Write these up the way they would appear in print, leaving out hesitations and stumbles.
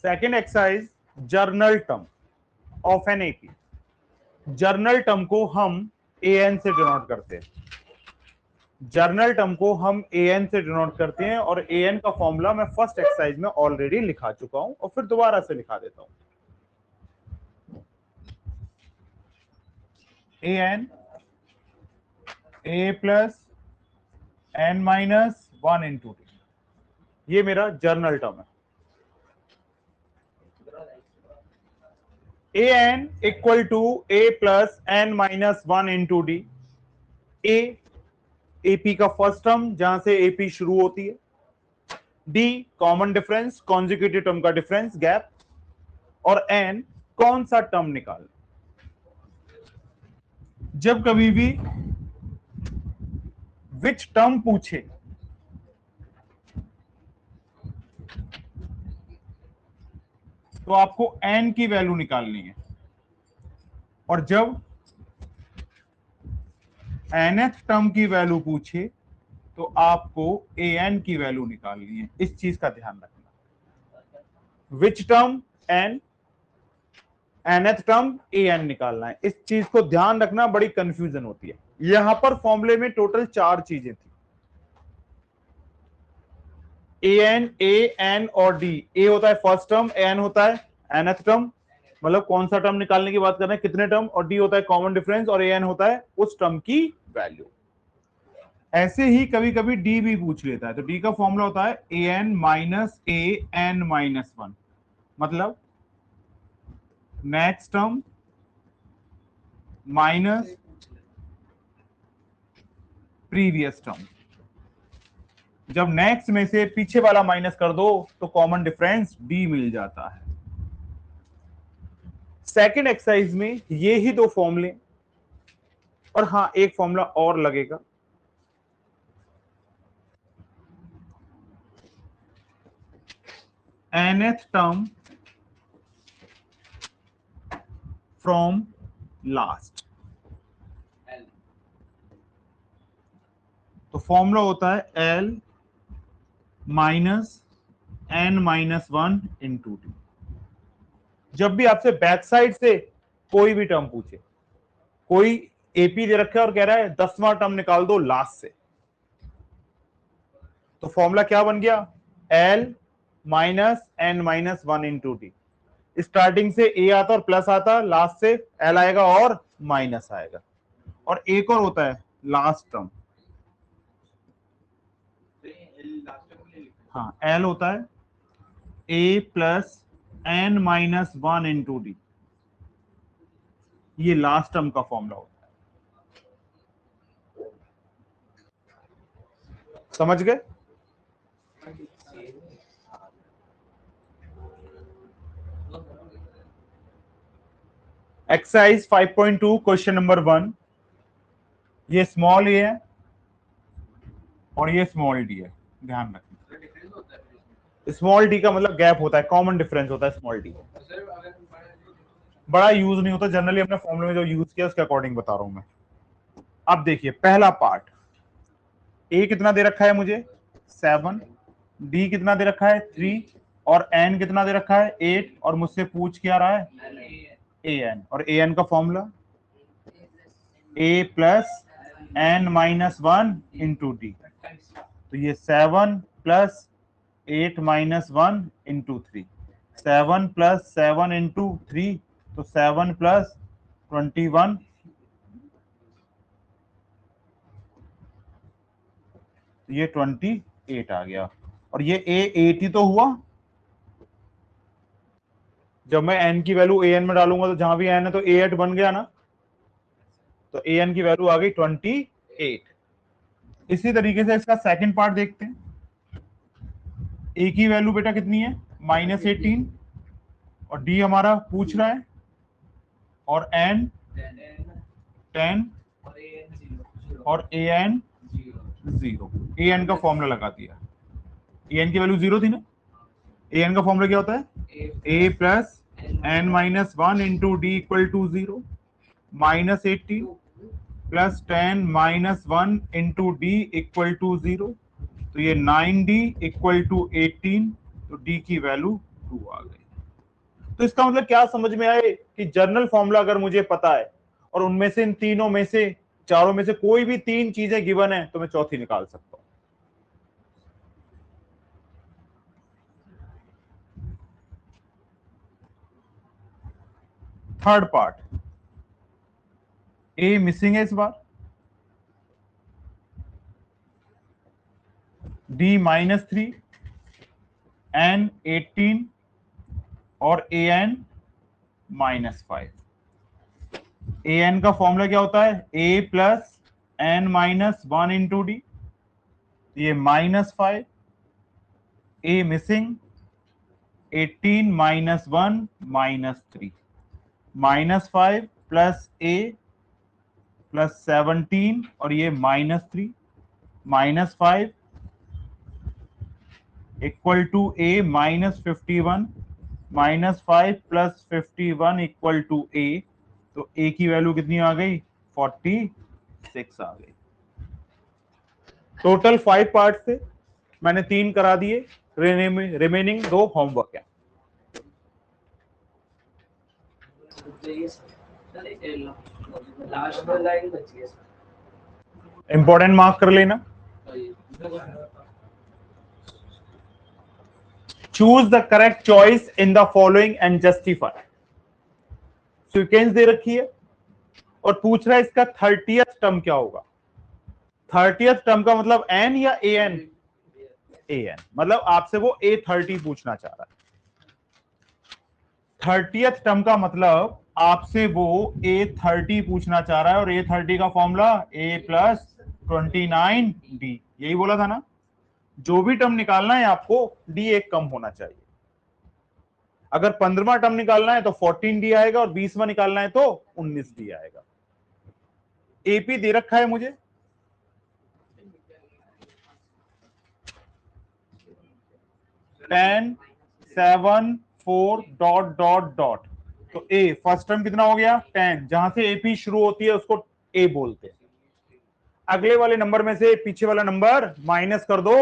Second exercise, journal term of an AP. Journal term को हम N से denote करते हैं। जर्नल टर्म को हम एन से डिनोट करते हैं और एन का फॉर्मूला मैं फर्स्ट एक्सरसाइज में ऑलरेडी लिखा चुका हूं और फिर दोबारा से लिखा देता हूं। N a plus n minus 1 into t, ये मेरा जर्नल टर्म है। A n equal to a plus n minus 1 into d. A AP का फर्स्ट टर्म जहां से एपी शुरू होती है, d common difference, consecutive term का डिफरेंस गैप, और एन कौन सा टर्म निकाल। जब कभी भी विच टर्म पूछे तो आपको एन की वैल्यू निकालनी है, और जब nth टर्म की वैल्यू पूछे तो आपको an की वैल्यू निकालनी है। इस चीज का ध्यान रखना। Which term n, nth term an निकालना है। इस चीज को ध्यान रखना, बड़ी कंफ्यूजन होती है। यहां पर फॉर्मूले में टोटल 4 चीजें थी, an, a, n और d। a होता है फर्स्ट टर्म, an होता है nth टर्म, मतलब कौन सा टर्म निकालने की बात कर रहे हैं, कितने टर्म, और d होता है कॉमन डिफरेंस, और an होता है उस टर्म की वैल्यू। ऐसे ही कभी कभी डी भी पूछ लेता है, तो डी का फॉर्मूला होता है a n minus A n minus 1, मतलब next term minus previous term. जब नेक्स्ट में से पीछे वाला माइनस कर दो तो कॉमन डिफरेंस डी मिल जाता है। सेकेंड एक्सरसाइज में ये ही 2 फॉर्मूले, और हाँ एक फॉर्मूला और लगेगा। nth टर्म फ्रॉम लास्ट, तो फॉर्मूला होता है l minus n minus 1 into t. जब भी आपसे बैक साइड से कोई भी टर्म पूछे, कोई एपी दे रखा है और कह रहा है 10वां टर्म निकाल दो लास्ट से, तो फॉर्मूला क्या बन गया, l minus n minus 1 into t. Starting से ए आता और प्लस आता, लास्ट से एल आएगा और माइनस आएगा। और एक और होता है लास्ट टर्म, हाँ एल होता है a plus n minus 1 into d, ये लास्ट टर्म का फॉर्मूला होता है। समझ गए? एक्सरसाइज 5.2 क्वेश्चन नंबर 1, ये स्मॉल ए है और ये स्मॉल डी है, ध्यान रखना। स्मॉल डी का मतलब गैप होता है, कॉमन डिफरेंस होता है स्मॉल डी। बड़ा यूज नहीं होता, जनरली अपने फॉर्मूले में जो यूज किया उसके अकॉर्डिंग बता रहा हूं मैं। अब देखिए पहला पार्ट, ए कितना दे रखा है मुझे 7, डी कितना दे रखा है 3, और एन कितना दे रखा है 8, और मुझसे पूछ क्या रहा है ए एन, और ए एन का formula a plus n minus 1 into d. तो ये 7 plus 8 minus 1 into 3, 7 plus 7 into 3, तो 7 प्लस 21, ये 28 आ गया। और ये ए 8 ही तो हुआ। जब मैं एन की वैल्यू ए एन में डालूंगा तो जहां भी एन है तो ए 8 बन गया ना, तो ए एन की वैल्यू आ गई 28। इसी तरीके से इसका सेकंड पार्ट देखते हैं। ए की वैल्यू बेटा कितनी है -18, और डी हमारा पूछ रहा है, और एन 10 और ए एन 0। ए एन का फॉर्मूला लगा दिया, ए एन की वैल्यू 0 थी ना। ए एन का फॉर्मूला क्या होता है, a plus n minus 1 into d equal to 0, -18 plus 10 minus 1 into d equal to 0, तो ये 9d इक्वल टू 18, तो डी की वैल्यू 2 आ गई। तो इसका मतलब क्या समझ में आए कि जर्नल फॉर्मूला अगर मुझे पता है और उनमें से इन तीनों में से चारों में से कोई भी तीन चीजें गिवन है तो मैं चौथी निकाल सकता हूं। थर्ड पार्ट, ए मिसिंग है इस बार, डी -3, एन 18 और ए एन -5। ए एन का फॉर्मूला क्या होता है, a plus n -1 into d, ये -5, a missing 18 -1 -3, -5 plus a plus 17 और ये -3, -5 equal to a -51, -5 plus 51 equal to a. तो ए की वैल्यू कितनी आ गई, 46 आ गई। टोटल 5 पार्ट थे, मैंने 3 करा दिए, रिमेनिंग 2 होमवर्क है। लास्ट लाइन बची है, इंपॉर्टेंट मार्क कर लेना। Choose the correct choice in the following and justify. Sequence दे रखी है और पूछ रहा है इसका 30th टर्म क्या होगा। 30th टर्म का मतलब एन या ए एन, ए एन, मतलब आपसे वो A30 पूछना चाह रहा है। 30th टर्म का मतलब आपसे वो A30 पूछना चाह रहा है और A30 का फॉर्मूला A प्लस 29D, यही बोला था ना। जो भी टर्म निकालना है आपको D एक कम होना चाहिए। अगर 15वां टर्म निकालना है तो 14D आएगा और 20वां निकालना है तो 19D आएगा। AP दे रखा है मुझे, टेन 7 4 डॉट डॉट डॉट। तो ए फर्स्ट टर्म कितना हो गया 10, जहां से एपी शुरू होती है उसको ए बोलते हैं। अगले वाले नंबर में से पीछे वाला नंबर माइनस कर दो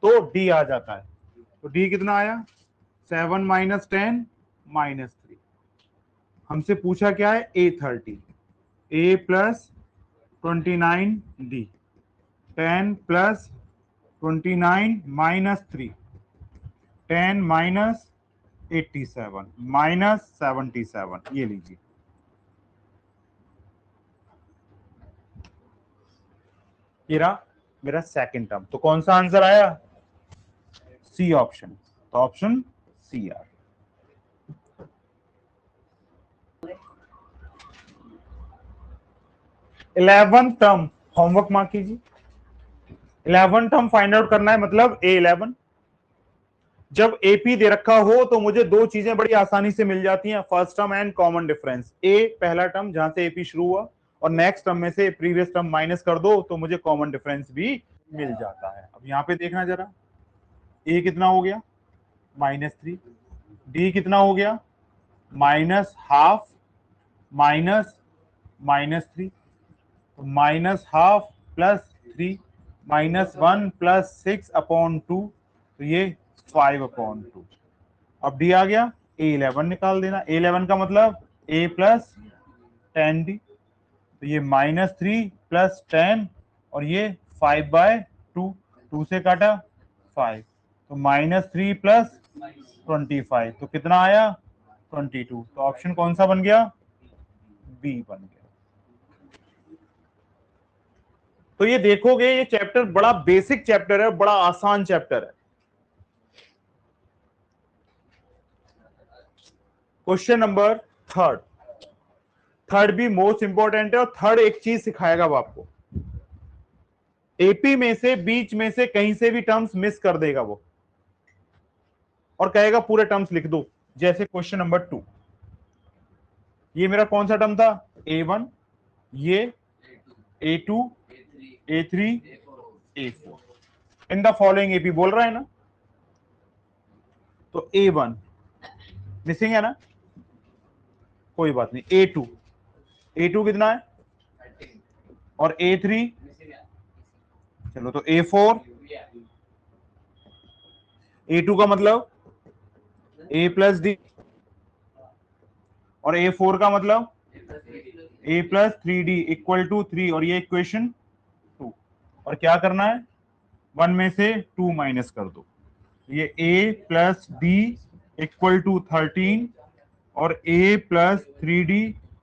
तो डी आ जाता है। तो डी कितना आया, 7 - 10 -3। हमसे पूछा क्या है, A30, ए प्लस 29D, 10 प्लस 29 -3, 10 माइनस 87 -77, ये लीजिए। ये रहा मेरा सेकंड टर्म। तो कौन सा आंसर आया, सी ऑप्शन। तो ऑप्शन सी आ। 11th टर्म होमवर्क मार्क कीजिए। 11th टर्म फाइंड आउट करना है, मतलब A11। जब एपी दे रखा हो तो मुझे दो चीजें बड़ी आसानी से मिल जाती हैं, first term and common difference. A पहला टर्म जहां से एपी शुरू हुआ और नेक्स्ट टर्म में से प्रीवियस टर्म माइनस कर दो तो मुझे कॉमन डिफरेंस भी मिल जाता है। अब यहां पे देखना जरा, ए कितना हो गया -3, डी कितना हो गया -12 माइनस -3, -12 प्लस 3 -1 प्लस 6/2, तो ये 5/2। अब डी आ गया, A11 निकाल देना। A11 का मतलब A प्लस 10D, तो ये -3 प्लस 10 और ये 5/2, 2 से काटा 5, तो -3 प्लस 25, तो कितना आया 22। तो ऑप्शन कौन सा बन गया, बी बन गया। तो ये देखोगे ये चैप्टर बड़ा बेसिक चैप्टर है, बड़ा आसान चैप्टर है। क्वेश्चन नंबर थर्ड भी मोस्ट इंपॉर्टेंट है और थर्ड एक चीज सिखाएगा वो आपको। एपी में से बीच में से कहीं से भी टर्म्स मिस कर देगा वो और कहेगा पूरे टर्म्स लिख दो। जैसे क्वेश्चन नंबर 2, ये मेरा कौन सा टर्म था, A1, ये A2, A3, A4 in the following AP बोल रहा है ना। तो A1 मिसिंग है ना, कोई बात नहीं। A2 कितना है और A3, चलो तो A4, A2 का मतलब A प्लस डी, और A4 का मतलब A plus 3D equal to 3 और ये इक्वेशन 2। और क्या करना है, 1 में से 2 माइनस कर दो, ये A plus D equal to 13 और A plus 3D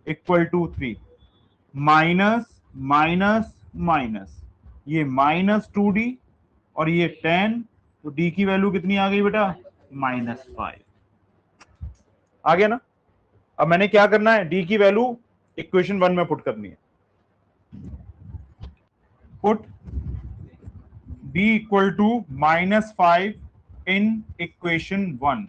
equal to 3, minus minus minus, ये माइनस 2D और ये 10, तो D की वैल्यू कितनी आ गई बेटा, -5 आ गया ना। अब मैंने क्या करना है, D की वैल्यू इक्वेशन 1 में पुट करनी है। Put D equal to -5 in equation 1,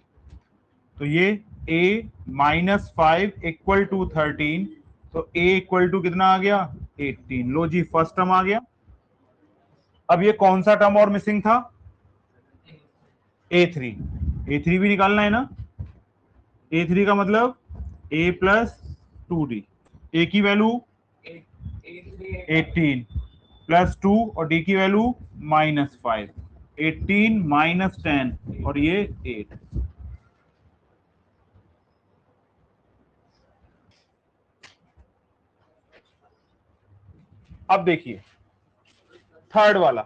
तो ये A -5 इक्वल टू 13, तो A इक्वल टू कितना आ गया, 18। लो जी, फर्स्ट टर्म आ गया। अब ये कौन सा टर्म और मिसिंग था, A3। A3 भी निकालना है ना। A3 का मतलब A प्लस 2D, A की वैल्यू 18 प्लस 2 और D की वैल्यू -5, 18 माइनस 10 और ये 8। अब देखिए थर्ड वाला,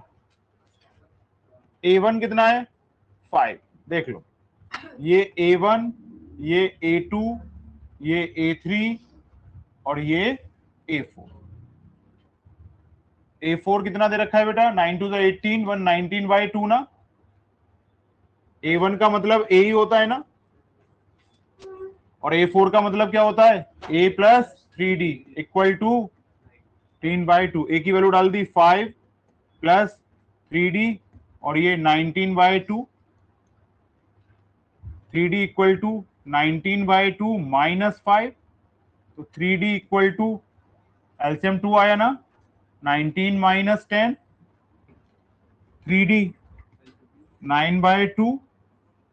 A1 कितना है, 5। देख लो, ये A1, ये A2, ये A3 और ये A4। A4 कितना दे रखा है बेटा, 9 टू 18, 119/2 ना। A1 का मतलब A ही होता है ना, और A4 का मतलब क्या होता है, A plus 3D equal to 10/2। A की वैल्यू डाल दी 5 प्लस 3D और ये 19/2, 3D इक्वल टू 19/2 -5, तो 3D इक्वल टू एलसीएम 2 आया ना, 19 माइनस 10, 3D 9/2,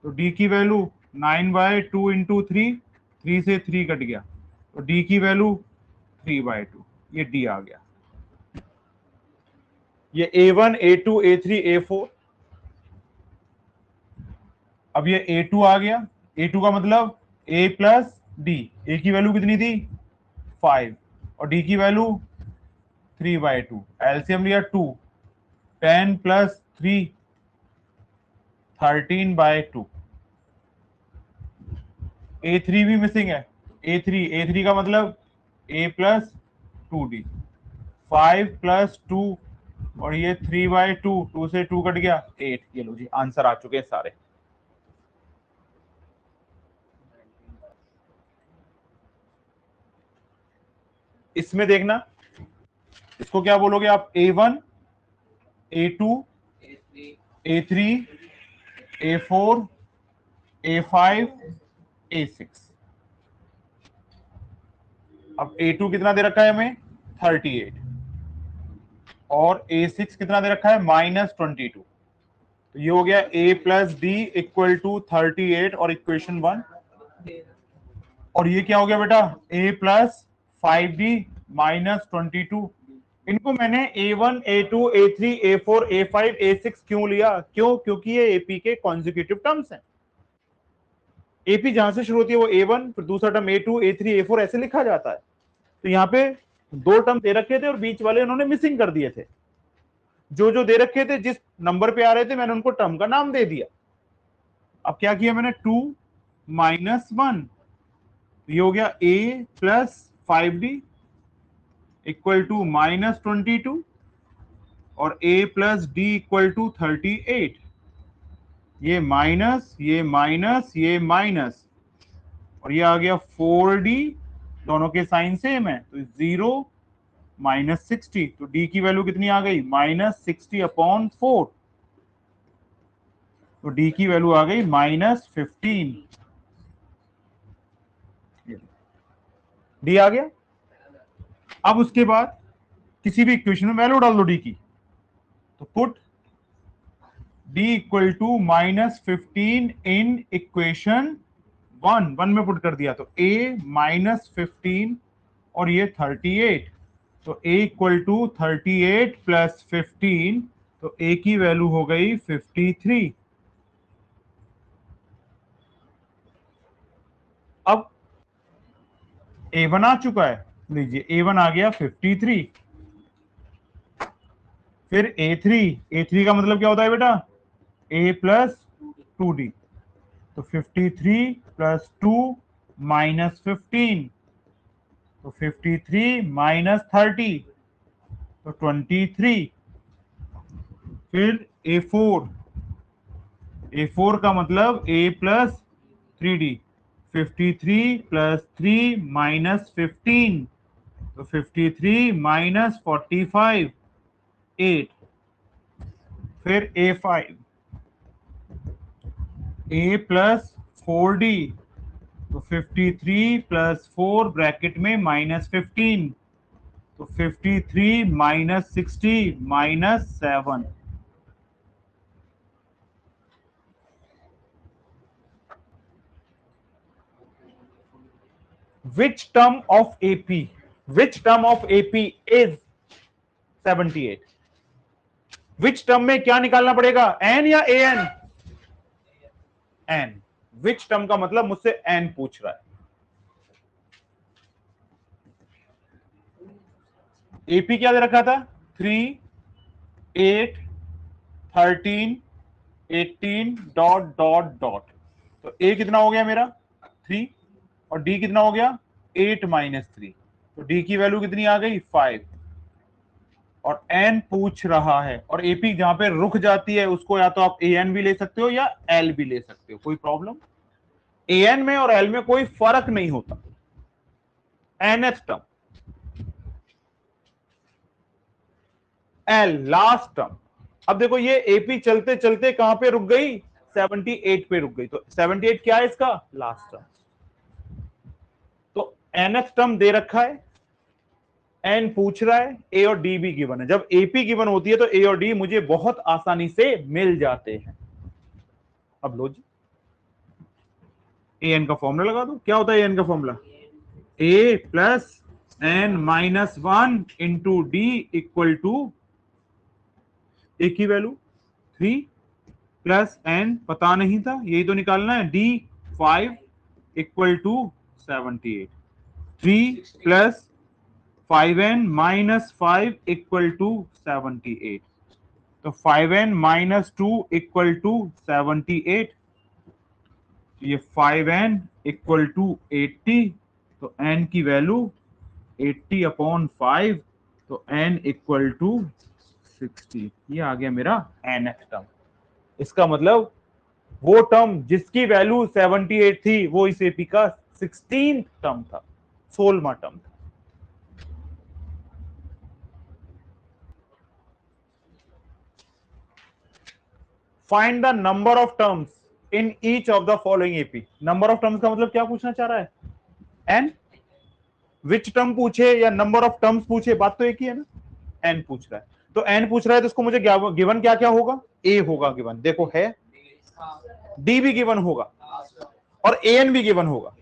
तो D की वैल्यू 9/2 इंटू 3, 3 से 3 कट गया, तो D की वैल्यू 3/2, ये D आ गया। ये A1, A2, A3, A4। अब ये A2 आ गया, A2 का मतलब A प्लस D, A की वैल्यू कितनी थी 5 और D की वैल्यू 3/2, एलसीएम लिया 2, 10 प्लस 3 13/2। A3 भी मिसिंग है, A3 का मतलब A प्लस 2D, 5 प्लस 2 और ये 3/2, 2 से 2 कट गया 8। ये लो जी, आंसर आ चुके हैं सारे। इसमें देखना, इसको क्या बोलोगे आप, A1, A2, A3, A4, A5, A6। अब A2 कितना दे रखा है हमें, 38 और A6 कितना दे रखा है, -22। तो ये हो गया A plus D equal to 38 और इक्वेशन 1। और ये क्या हो गया बेटा, A प्लस 5D -22। इनको मैंने A1, A2, A3, A4, A5, A6 क्यों लिया, क्यों, क्योंकि ये एपी के कॉन्जिक्यूटिव टर्म्स हैं। एपी जहां से शुरू होती है वो A1, फिर दूसरा टर्म A2, A3, A4 ऐसे लिखा जाता है। तो यहाँ पे दो टर्म दे रखे थे और बीच वाले उन्होंने मिसिंग कर दिए थे। जो जो दे रखे थे, जिस नंबर पे आ रहे थे, मैंने उनको टर्म का नाम दे दिया। अब क्या किया मैंने, 2 माइनस 1, ये हो गया A plus 5D equal to -22 और A plus D equal to 38। ये माइनस, ये माइनस, ये माइनस और ये आ गया 4D, दोनों के साइन सेम है, तो 0 -60, तो D की वैल्यू कितनी आ गई, -60/4, तो D की वैल्यू आ गई -15। D आ गया। अब उसके बाद किसी भी इक्वेशन में वैल्यू डाल दो D की, तो put D equal to -15 in equation 1 में पुट कर दिया, तो A -15 और ये 38, तो A इक्वल टू 38 प्लस 15, तो A की वैल्यू हो गई 53। अब A1 आ चुका है, लीजिए A1 आ गया 53, फिर A3 का मतलब क्या होता है बेटा, A प्लस 2D, तो 53 प्लस 2 माइनस 15, तो 53 माइनस 30, तो 23, फिर A4 का मतलब A plus 3D, 53 plus 3 minus 15, तो 53 माइनस 45, 8, फिर A5, A प्लस 4D, तो 53 प्लस 4 ब्रैकेट में माइनस 15, तो 53 minus 60 minus 7। Which term of AP? Which term of AP is 78? Which term में क्या निकालना पड़ेगा, n या an? n. Which term का मतलब मुझसे n पूछ रहा है। AP क्या दे रखा था, 3, 8, 13, 18 डॉट डॉट डॉट, तो A कितना हो गया मेरा 3, और D कितना हो गया 8 माइनस 3, तो D की वैल्यू कितनी आ गई 5, और n पूछ रहा है, और AP जहां पे रुक जाती है उसको या तो आप an भी ले सकते हो या l भी ले सकते हो, कोई प्रॉब्लम, an में और l में कोई फर्क नहीं होता। nth term, l last term. अब देखो ये AP चलते चलते कहां पे रुक गई, 78 पे रुक गई, तो 78 क्या है इसका लास्ट टर्म, तो nth टर्म दे रखा है, n पूछ रहा है, a और d भी गिवन है। जब AP गिवन होती है तो a और d मुझे बहुत आसानी से मिल जाते हैं। अब लो जी, an का फॉर्मूला लगा दो, क्या होता है an का formula, a plus n minus 1 into d equal to a की वैल्यू 3 प्लस n पता नहीं था, यही तो निकालना है, d 5 equal to 78, 3 plus 5n minus 5 equal to 78, तो 5n माइनस 2 इक्वल टू 78, ये 5n इक्वल टू 80, तो n की वैल्यू 80 अपॉन 5, तो n इक्वल टू 60, ये आ गया मेरा nth टर्म। इसका मतलब वो टर्म जिसकी वैल्यू 78 थी वो इस एपी का 16th टर्म था, 16वां टर्म था। Find the number of terms in each of the following AP. Number of terms का मतलब क्या पूछना चाह रहा है, एन। विच टर्म पूछे या नंबर ऑफ टर्म्स पूछे, बात तो एक ही है ना, एन पूछ रहा है, तो एन पूछ रहा है तो इसको मुझे गिवन क्या क्या होगा, ए होगा गिवन, देखो है, डी भी गिवन होगा, और ए एन भी गिवन होगा।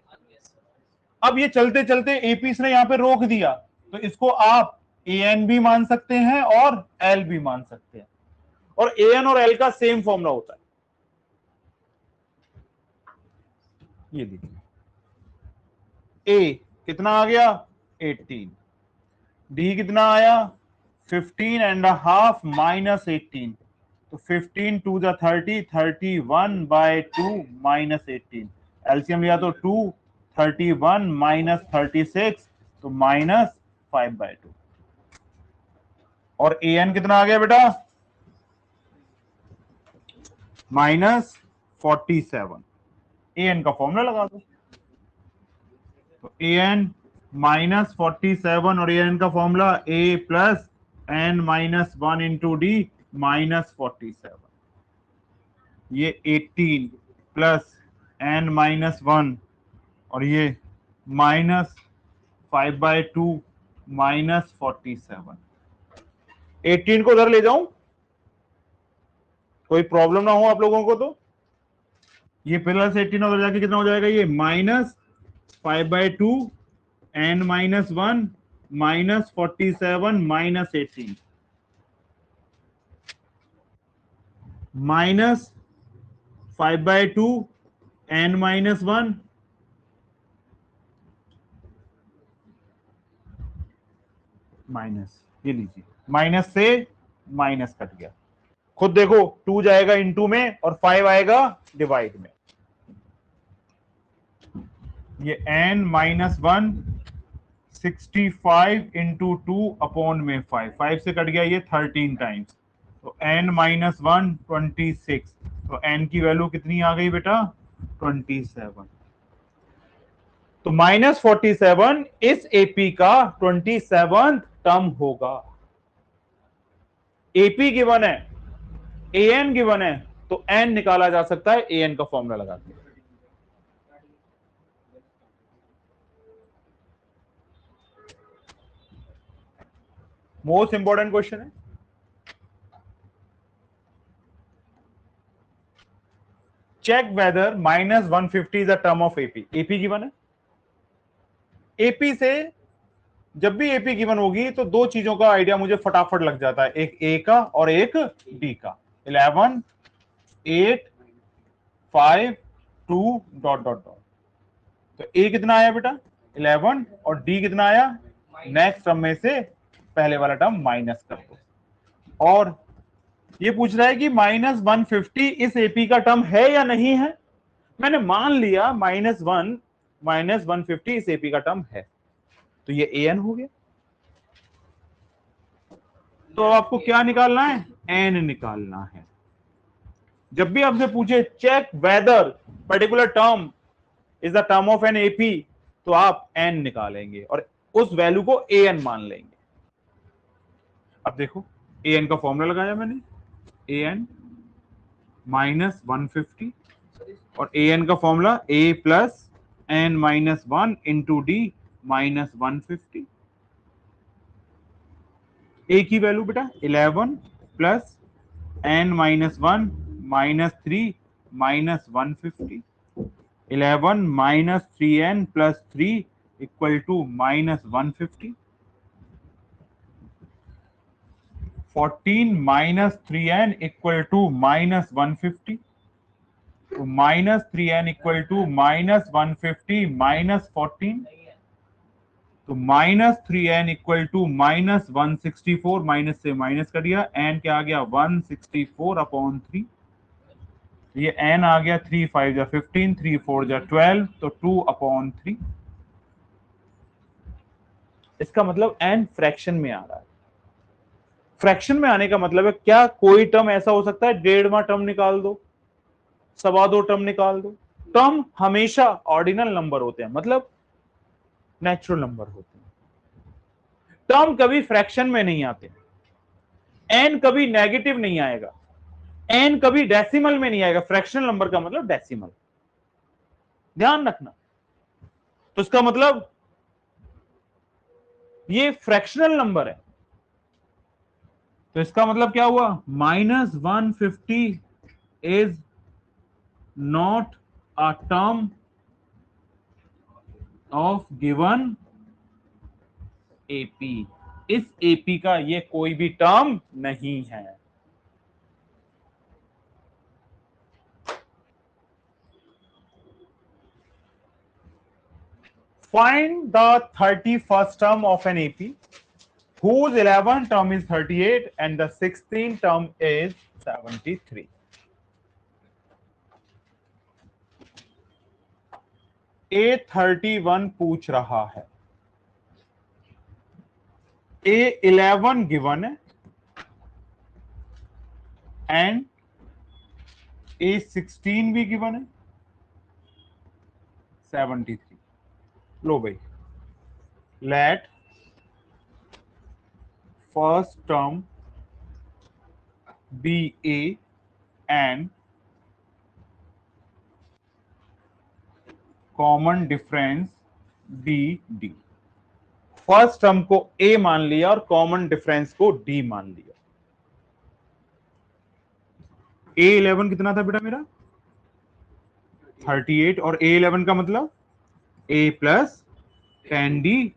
अब ये चलते चलते एपी ने यहां पे रोक दिया, तो इसको आप ए एन भी मान सकते हैं और एल भी मान सकते हैं, और ए एन और एल का सेम फॉर्मूला होता है, ये देखिए, ए कितना आ गया 18, डी कितना आया 15 एंड हाफ माइनस 18, तो 15 to the 30, 31 by 2 minus 18, LCM लिया तो 2, 31 माइनस 36, तो माइनस 5 बाय 2, और ए एन कितना आ गया बेटा माइनस 47, ए एन का फॉर्मूला लगा दो, तो ए एन माइनस 47, और ए एन का formula a plus n minus 1 into d minus 47, ये 18 प्लस एन माइनस 1, और ये माइनस 5 बाय 2 माइनस 47, 18 को उधर ले जाऊं, कोई प्रॉब्लम ना हो आप लोगों को, तो ये प्लस 18 उधर जाके कितना हो जाएगा, ये minus 5 by 2 n minus 1 minus 47 minus 18, minus 5 by 2 n minus 1 minus, ये लीजिए, माइनस से माइनस कट गया, खुद देखो 2 जाएगा इनटू में और 5 आएगा डिवाइड में। ये n माइनस 1 65 इंटू 2 अपॉन में 5 से कट गया ये 13 टाइम्स, तो n माइनस 1 26, तो n की वैल्यू कितनी आ गई बेटा 27। तो -47 इस एपी का 27वां टर्म होगा। एपी गिवन है, an गिवन है, तो n निकाला जा सकता है an का फॉर्मूला लगा के। मोस्ट इंपॉर्टेंट क्वेश्चन है। Check whether -150 is a term of AP. AP given है, एपी से जब भी एपी गिवन होगी तो दो चीजों का आइडिया मुझे फटाफट लग जाता है, एक ए का और एक डी का। 11 8 5 2 डॉट डॉट डॉट। तो ए कितना आया बेटा 11 और डी कितना आया, नेक्स्ट टर्म में से पहले वाला टर्म माइनस कर दो। और ये पूछ रहा है कि -150 इस एपी का टर्म है या नहीं है। मैंने मान लिया -150 इस एपी का टर्म है, तो ये एन हो गया। तो अब आपको क्या निकालना है, एन निकालना है। जब भी आपसे पूछे check whether particular term is the term of an AP, तो आप एन निकालेंगे और उस वैल्यू को एन मान लेंगे। अब देखो एन का फॉर्मूला लगाया मैंने, एन -150 और एन का formula a plus n minus 1 into d -150। A की वैल्यू बेटा 11 plus n minus 1 -3 -150। 11 minus 3n plus 3 equal to -150। 14 minus 3n equal to -150। तो -3n इक्वल टू -150 -14, तो -3n इक्वल टू -164, माइनस से minus कर दिया, n क्या आ गया 164 अपॉन 3। ये n आ गया 3 5 जा 15, 3 4 जा 12, तो 2 अपॉन 3। इसका मतलब n फ्रैक्शन में आ रहा है। फ्रैक्शन में आने का मतलब है क्या कोई टर्म ऐसा हो सकता है 1.5वां टर्म निकाल दो, 2.25 टर्म निकाल दो। टर्म हमेशा ऑर्डिनल नंबर होते हैं, मतलब नेचुरल नंबर होते हैं। टर्म कभी फ्रैक्शन में नहीं आते। n कभी नेगेटिव नहीं आएगा, n कभी डेसिमल में नहीं आएगा। फ्रैक्शनल नंबर का मतलब डेसिमल, ध्यान रखना। तो इसका मतलब ये फ्रैक्शनल नंबर है, तो इसका मतलब क्या हुआ -150 is not a term of given AP. इस एपी का ये कोई भी टर्म नहीं है। Find the 31st term of an AP whose 11th term is 38 and the 16th term is 73. A31 पूछ रहा है, A11 गिवन है एंड A16 भी गिवन है 73। लो भाई, let first term be a and common difference d d. First term को a मान लिया और कॉमन डिफरेंस को डी मान लिया। A11 कितना था बेटा मेरा 38 और A11 का मतलब A plus 10D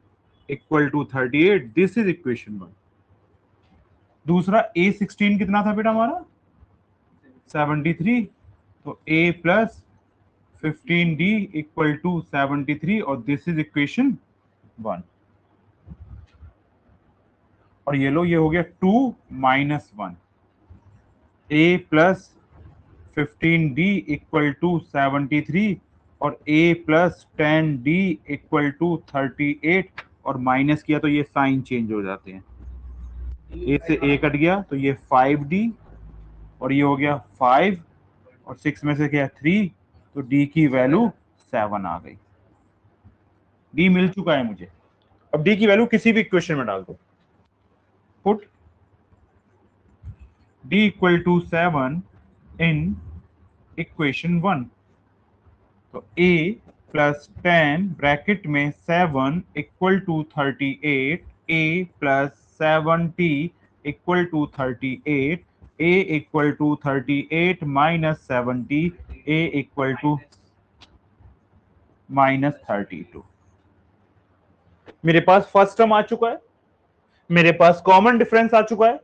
equal to 38। This is equation 1। दूसरा A16 कितना था बेटा हमारा 73, तो A plus 15D equal to 73 और दिस इज इक्वेशन 1। और ये लो, ये हो गया 2 minus 1, a plus 15d equal to 73 और a plus 10d equal to 38, और माइनस किया तो ये साइन चेंज हो जाते हैं, a से a कट गया तो ये 5d और ये हो गया 5 और 6 में से क्या 3, तो d की वैल्यू 7 आ गई। d मिल चुका है मुझे। अब d की वैल्यू किसी भी इक्वेशन में डाल दो। Put d equal to 7 in equation 1, तो a प्लस 10 ब्रैकेट में 7 equal to 38, a plus 7t equal to 38, a equal to 38 minus 7t, a equal to minus 32। मेरे पास फर्स्ट टर्म आ चुका है, मेरे पास कॉमन डिफरेंस आ चुका है,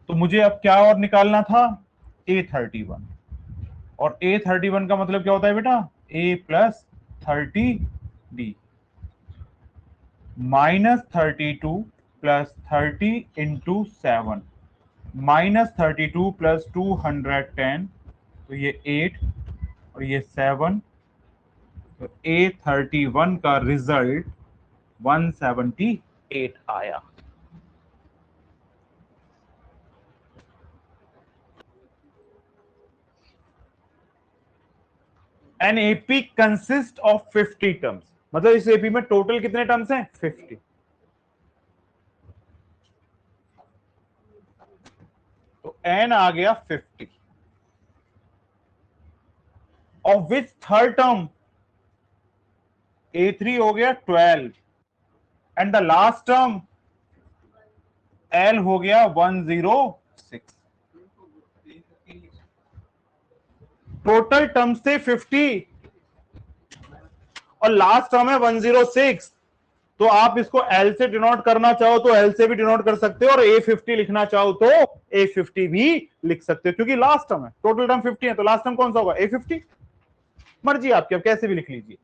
तो मुझे अब क्या और निकालना था, a31। और a31 का मतलब क्या होता है बेटा, a plus 30d minus 32 plus 30 into 7, minus 32 plus 210, तो ये 8 और ये 7, तो a31 का रिजल्ट 178 आया। An AP consist of 50 terms, मतलब इस एपी में टोटल कितने टर्म्स हैं, 50। तो एन आ गया 50, of which third term a3 हो गया 12 and the last term l हो गया 106। टोटल टर्म से 50 और लास्ट टर्म है 106, तो आप इसको L से डिनोट करना चाहो तो L से भी डिनोट कर सकते हो और A50 लिखना चाहो तो A50 भी लिख सकते हो, क्योंकि लास्ट टर्म है, टोटल टर्म 50 है, तो लास्ट टर्म कौन सा होगा, A50। मर्जी आपकी, आप कैसे भी लिख लीजिए।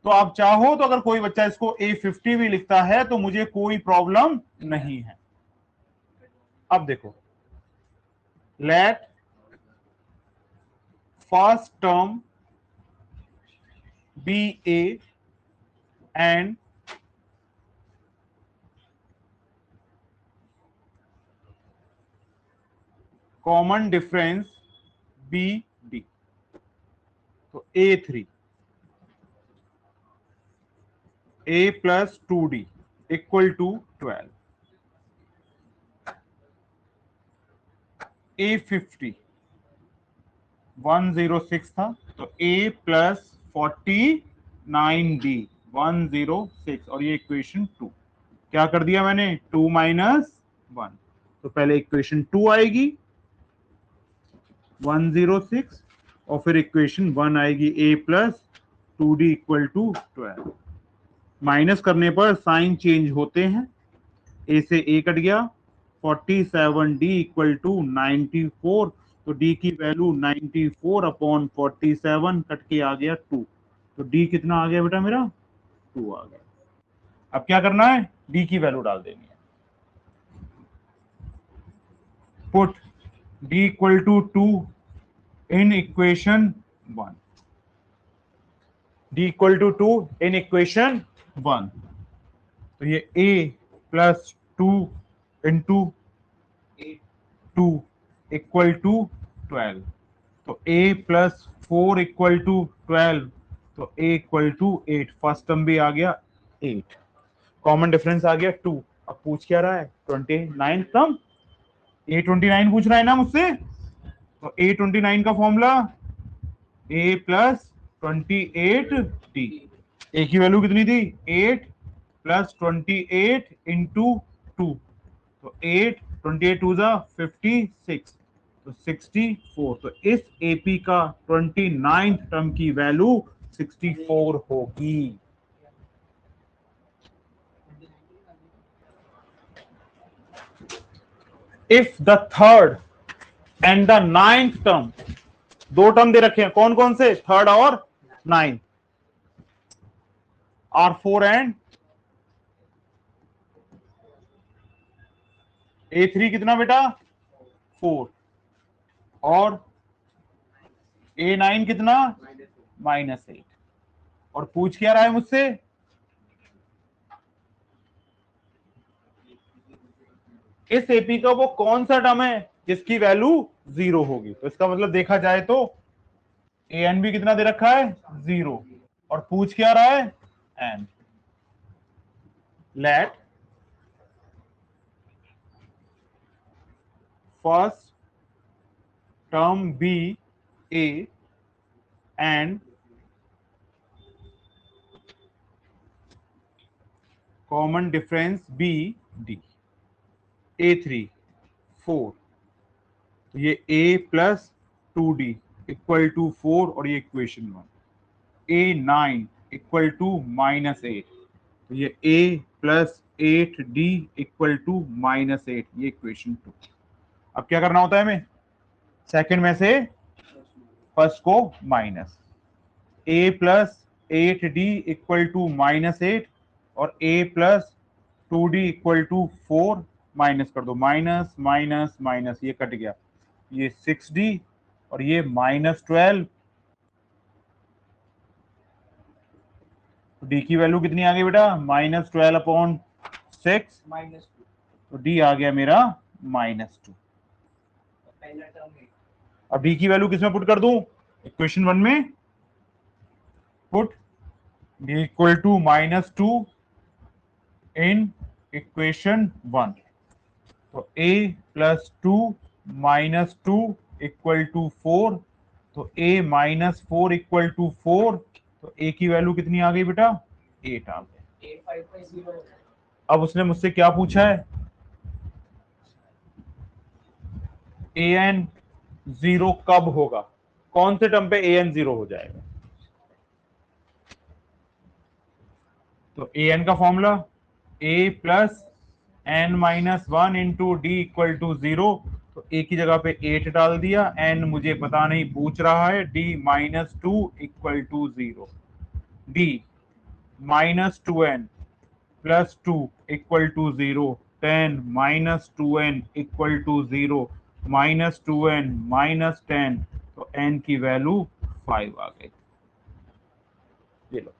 तो आप चाहो तो अगर कोई बच्चा इसको A50 भी लिखता है तो मुझे कोई प्रॉब्लम नहीं है। अब देखो, let first term be A and common difference be d, तो A3 a plus 2d equal to 12, A50 106 था, तो a प्लस 49d 106, और ये इक्वेशन 2 क्या कर दिया मैंने, 2 माइनस 1, तो पहले इक्वेशन 2 आएगी 106 और फिर इक्वेशन 1 आएगी a plus 2d equal to 12। Minus करने पर साइन चेंज होते हैं, a से a कट गया, 47d इक्वल टू 94, तो d की वैल्यू 94 अपॉन 47 कट के आ गया 2, तो d कितना आ गया बेटा मेरा, 2 आ गया। अब क्या करना है, d की वैल्यू डाल देनी है। Put d equal to 2 in equation 1, d equal to 2 in equation 1, तो ये a plus 2 into 2 equal to 12, तो a प्लस 4 इक्वल टू 12, तो a equal to 8, first term भी आ गया 8, कॉमन डिफरेंस आ गया 2। अब पूछ क्या रहा है, 29 टर्म, a29 पूछ रहा है ना मुझसे, तो a29 का formula a plus 28d, a की वैल्यू कितनी थी 8 प्लस 28 इंटू 2, तो 8 28 टू जा 56, तो 64, तो इस एपी का 29th टर्म की वैल्यू 64 होगी। If the third and the 9th term, दो टर्म दे रखे हैं, कौन कौन से, थर्ड और 9th, आर 4 एंड A3 कितना बेटा 4 और A9 कितना -8 और पूछ क्या रहा है मुझसे इस एपी का वो कौन सा टर्म है जिसकी वैल्यू 0 होगी। तो इसका मतलब देखा जाए तो एन भी कितना दे रखा है 0 और पूछ क्या रहा है n. Let first term be a and common difference be d. A3 4 तो ये A plus 2D equal to 4 और ये इक्वेशन 1। A9 इक्वल टू -8 तो ये A plus 8D equal to -8 ये इक्वेशन 2। अब क्या करना होता है हमें सेकंड में से फर्स्ट को minus A plus 8D equal to -8 और A plus 2D equal to 4 minus कर दो माइनस माइनस माइनस ये कट गया ये 6D और ये -12 तो D की वैल्यू कितनी आ गई बेटा -12/6 तो D आ गया मेरा -2। अब D की वैल्यू किसमें पुट कर दूं इक्वेशन 1 में put D equal to -2 in equation 1 तो A प्लस 2 -2 इक्वल टू 4 तो A -4 इक्वल टू 4 तो A की वैल्यू कितनी आ गई बेटा 8 आ गई। अब उसने मुझसे क्या पूछा है an 0 कब होगा कौन से टर्म पे an 0 हो जाएगा। तो an का formula a plus n-1 into d equal to 0 तो a की जगह पे 8 डाल दिया n मुझे पता नहीं पूछ रहा है d -2 equal to 0 d -2n plus 2 equal to 0 10 -2n equal to 0 -2n -10 तो n की वैल्यू 5 आ गई। ये लो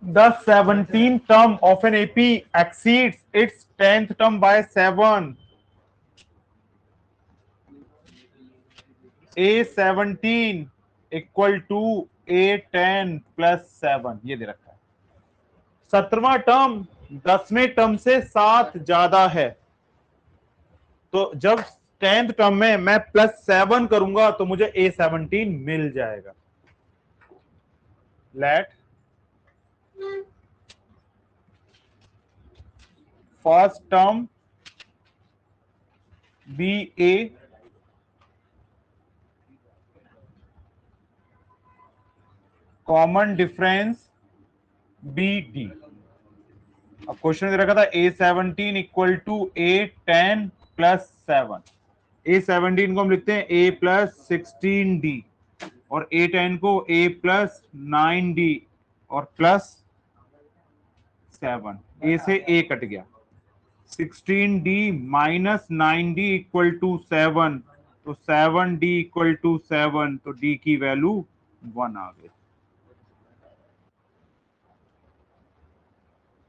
The 17th term of an AP exceeds its 10th term by 7. A17 equal to A10 plus 7 ये दे रखा है। 17वां टर्म 10वें term से 7 ज्यादा है तो जब 10th टर्म में मैं +7 करूंगा तो मुझे A17 मिल जाएगा। Late first term be A common difference be D. अब क्वेश्चन दे रखा था A17 equal to A10 plus 7। A17 को हम लिखते हैं A प्लस 16D और A10 को A प्लस 9D और प्लस 7। A से A कट गया 16D minus 9D equal to 7 तो 7D इक्वल टू 7 तो D की वैल्यू 1 आ गई।